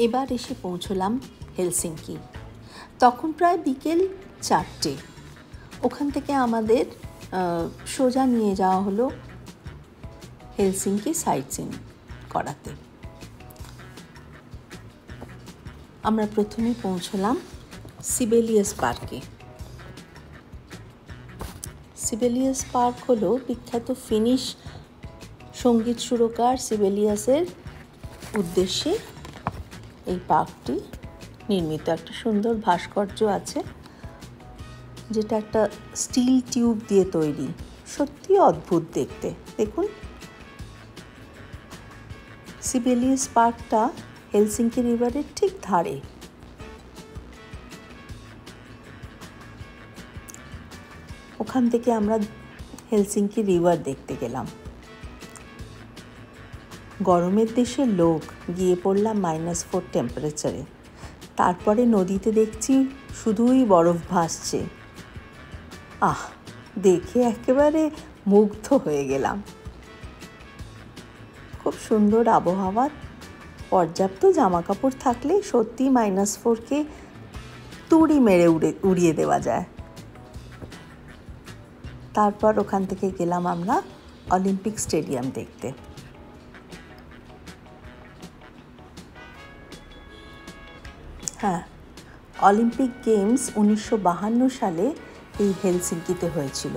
এবার এসে পৌঁছলাম হেলসিঙ্কি। তখন প্রায় বিকেল 4টে। ওখান থেকে আমাদের সোজা নিয়ে যাওয়া হলো হেলসিঙ্কি সাইট সিইং করাতে। আমরা প্রথমে পৌঁছলাম সিবেলিয়াস পার্কে। সিবেলিয়াস পার্ক হলো বিখ্যাত ফিনিশ সঙ্গীত সুরকার সিবেলিয়াসের উদ্দেশ্যে এই পার্কটি নির্মিত। একটা সুন্দর ভাস্কর্য আছে, যেটা একটা স্টিল টিউব দিয়ে তৈরি। সত্যি অদ্ভুত দেখতে। দেখুন, সিবেলিয়াস পার্কটা হেলসিঙ্কি রিভারের ঠিক ধারে। ওখান থেকে আমরা হেলসিঙ্কি রিভার দেখতে গেলাম। গরমের দেশের লোক গিয়ে পড়লাম -4 টেম্পারেচারে। তারপরে নদীতে দেখছি শুধুই বরফ ভাসছে। দেখে একেবারে মুগ্ধ হয়ে গেলাম। খুব সুন্দর আবহাওয়া। পর্যাপ্ত জামা কাপড় থাকলে সত্যি -4কে তুড়ি মেরে উড়িয়ে দেওয়া যায়। তারপর ওখান থেকে গেলাম আমরা অলিম্পিক স্টেডিয়াম দেখতে। অলিম্পিক গেমস 1952 সালে এই হেলসিঙ্কিতে হয়েছিল।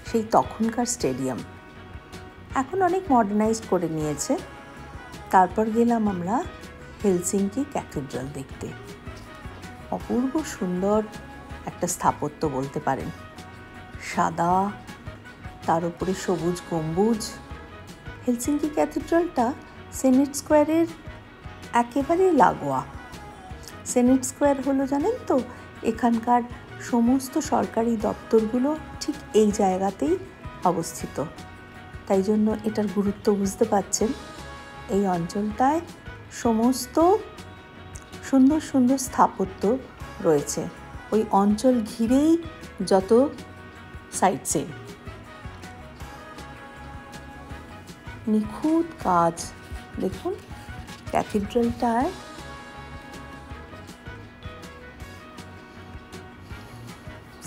সেই তখনকার স্টেডিয়াম এখন অনেক মডার্নাইজ করে নিয়েছে। তারপর গেলাম আমরা হেলসিঙ্কি ক্যাথিড্রাল দেখতে। অপূর্ব সুন্দর একটা স্থাপত্য বলতে পারেন। সাদা, তার উপরে সবুজ গম্বুজ। হেলসিঙ্কি ক্যাথিড্রালটা সেনেট স্কোয়ারের একেবারে লাগোয়া। সেনেট স্কোয়ার হলো, জানেন তো, এখানকার সমস্ত সরকারি দপ্তরগুলো ঠিক এই জায়গাতেই অবস্থিত। তাই জন্য এটার গুরুত্ব বুঝতে পারছেন। এই অঞ্চলটায় সমস্ত সুন্দর সুন্দর স্থাপত্য রয়েছে। ওই অঞ্চল ঘিরেই যত সাইট সিইং। নিখুঁত কাজ। দেখুন ক্যাথিড্রালটায়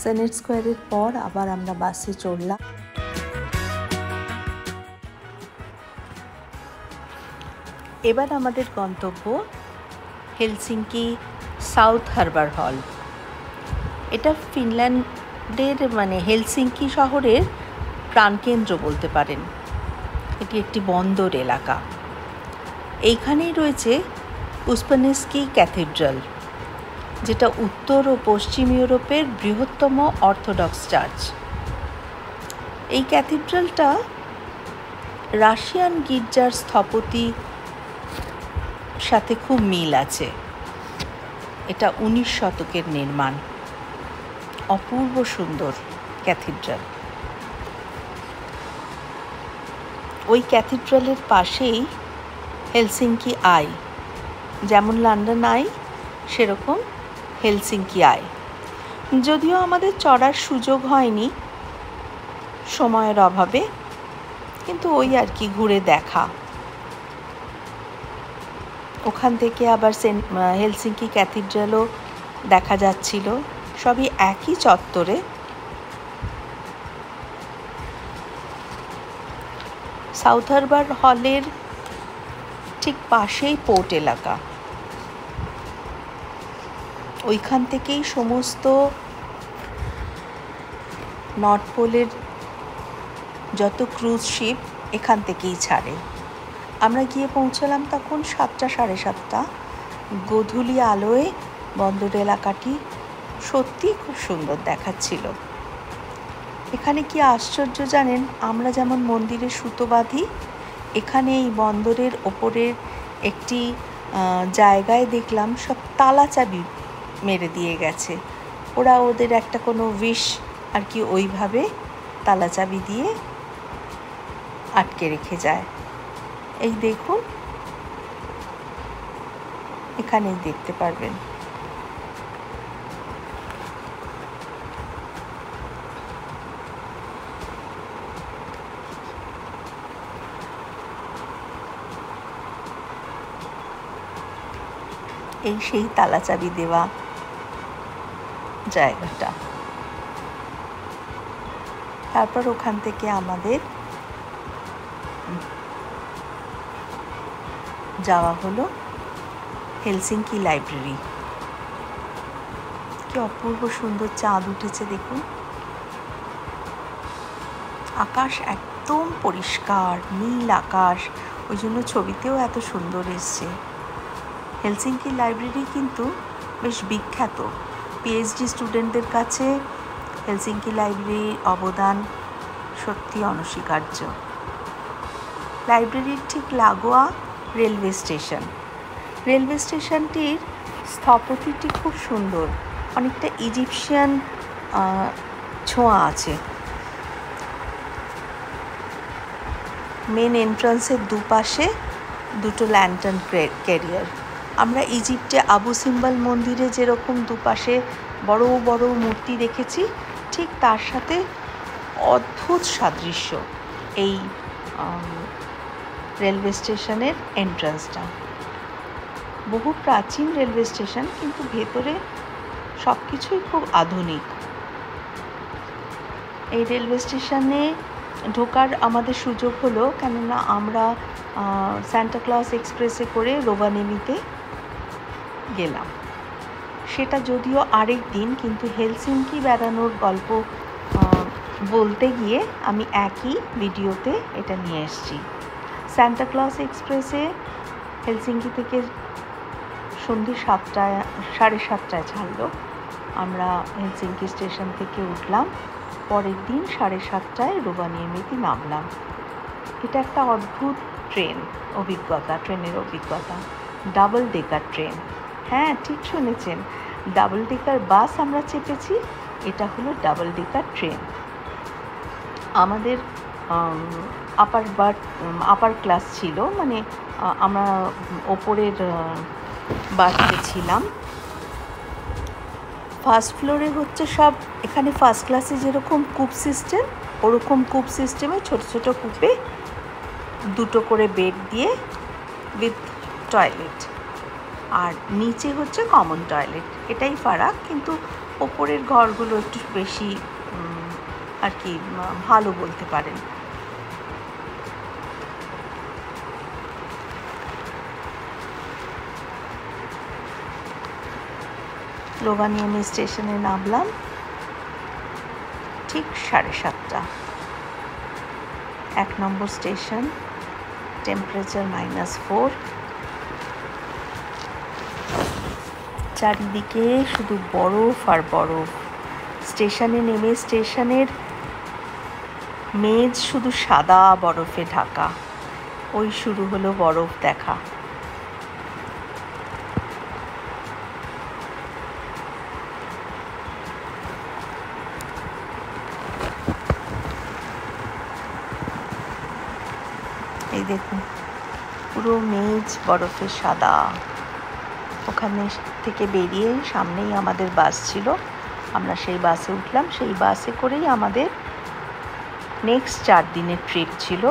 সেনেট স্কোয়ারের পর আবার আমরা বাসে চড়লাম। এবার আমাদের গন্তব্য হেলসিঙ্কি সাউথ হারবার হল। এটা ফিনল্যান্ডের হেলসিঙ্কি শহরের প্রাণকেন্দ্র বলতে পারেন। এটি একটি বন্দর এলাকা। এইখানেই রয়েছে উসপেনেস্কি ক্যাথিড্রাল, যেটা উত্তর ও পশ্চিম ইউরোপের বৃহত্তম অর্থোডক্স চার্চ। এই ক্যাথিড্রালটা রাশিয়ান গির্জার স্থপতি সাথে খুব মিল আছে। এটা 19 শতকের নির্মাণ। অপূর্ব সুন্দর ক্যাথিড্রাল। ওই ক্যাথিড্রালের পাশেই হেলসিঙ্কি আই। যেমন লন্ডন আই, সেরকম হেলসিঙ্কি আই। যদিও আমাদের চড়ার সুযোগ হয়নি সময়ের অভাবে, কিন্তু ওই আর কি, ঘুরে দেখা। ওখান থেকে আবার হেলসিঙ্কি ক্যাথিড্রালও দেখা যাচ্ছিল। সবই একই চত্বরে। সাউথ হারবার হলের ঠিক পাশেই পোর্ট এলাকা। ওইখান থেকেই সমস্ত নর্থ পোলের যত ক্রুজ শিপ এখান থেকেই ছাড়ে। আমরা গিয়ে পৌঁছলাম তখন 7টা, 7:30। গোধূলি আলোয় বন্দর এলাকাটি সত্যি খুব সুন্দর দেখাচ্ছিল। এখানে কি আশ্চর্য জানেন, আমরা যেমন মন্দিরে সুতো বাঁধি, এখানে এই বন্দরের ওপরের একটি জায়গায় দেখলাম সব তালা চাবি মেরে দিয়ে গেছে। ওরা ওদের একটা কোনো উইশ আর কি ওইভাবে তালা চাবি দিয়ে আটকে রেখে যায়। এই দেখুন, এখানেই দেখতে পারবেন। এই সেই তালা চাবি দেওয়া জায়গাটা। তারপর ওখান থেকে আমাদের যাওয়া হলো হেলসিঙ্কি লাইব্রেরি। কি অপূর্ব সুন্দর চাঁদ উঠেছে দেখুন, আকাশ একদম পরিষ্কার নীল আকাশ, ওই জন্য ছবিতেও এত সুন্দর এসছে। হেলসিঙ্কি লাইব্রেরি কিন্তু বেশ বিখ্যাত, পিএইচডি স্টুডেন্টদের কাছে হেলসিঙ্কি লাইব্রেরির অবদান সত্যি অনস্বীকার্য। লাইব্রেরির ঠিক লাগোয়া রেলওয়ে স্টেশন। রেলওয়ে স্টেশনটির স্থপতিটি খুব সুন্দর, অনেকটা ইজিপশিয়ান ছোঁয়া আছে। মেন এন্ট্রান্সের দুপাশে দুটো ল্যান্টার্ন ক্যারিয়ার। আমরা ইজিপ্টে আবু সিম্বল মন্দিরে যেরকম দুপাশে বড় বড় মূর্তি দেখেছি, ঠিক তার সাথে অদ্ভুত সাদৃশ্য এই রেলওয়ে স্টেশনের এন্ট্রান্সটা। বহু প্রাচীন রেলওয়ে স্টেশন, কিন্তু ভেতরে সব কিছুই খুব আধুনিক। এই রেলওয়ে স্টেশনে ঢোকার আমাদের সুযোগ হলো, কেননা আমরা সান্টা ক্লজ এক্সপ্রেসে করে রোভানেমিতে গেলাম। সেটা যদিও আরেক দিন, কিন্তু হেলসিঙ্কি বেড়ানোর গল্প বলতে গিয়ে আমি একই ভিডিওতে এটা নিয়ে এসেছি। সান্টা ক্লজ এক্সপ্রেসে হেলসিঙ্কি থেকে সন্ধ্যে 7:30 ছাড়লো। আমরা হেলসিঙ্কি স্টেশন থেকে উঠলাম, পরের দিন 7:30 রোভানিয়েমিতে নামলাম। এটা একটা অদ্ভুত ট্রেনের অভিজ্ঞতা। ডাবল ডেকার ট্রেন, হ্যাঁ ঠিক শুনেছেন, ডাবল ডেকার বাস আমরা চেপেছি, এটা হলো ডাবল ডেকার ট্রেন। আমাদের আপার ক্লাস ছিল, মানে আমরা ওপরের বাসে ছিলাম। ফার্স্ট ফ্লোরে হচ্ছে সব, এখানে ফার্স্ট ক্লাসে যেরকম কূপ সিস্টেম, ওরকম কূপ সিস্টেমে ছোট ছোট কূপে দুটো করে বেড দিয়ে উইথ টয়লেট, আর নিচে হচ্ছে কমন টয়লেট। এটাই ফারাক, কিন্তু ওপরের ঘরগুলো একটু বেশি আর কি ভালো বলতে পারেন। রোভানিয়েমি স্টেশনে নামলাম ঠিক 7:30। 1 নম্বর স্টেশন, টেম্পারেচার -4। চারিদিকে শুধু বরফ আর বরফ। স্টেশনে নেমে স্টেশনের মেঝ শুধু সাদা বরফে ঢাকা। ওই শুরু হলো বরফ দেখা। এই দেখুন, পুরো মেঝ বরফে সাদা। ওখানে থেকে বেরিয়ে সামনেই আমাদের বাস ছিল, আমরা সেই বাসে উঠলাম। সেই বাসে করেই আমাদের নেক্সট 4 দিনের ট্রিপ ছিল।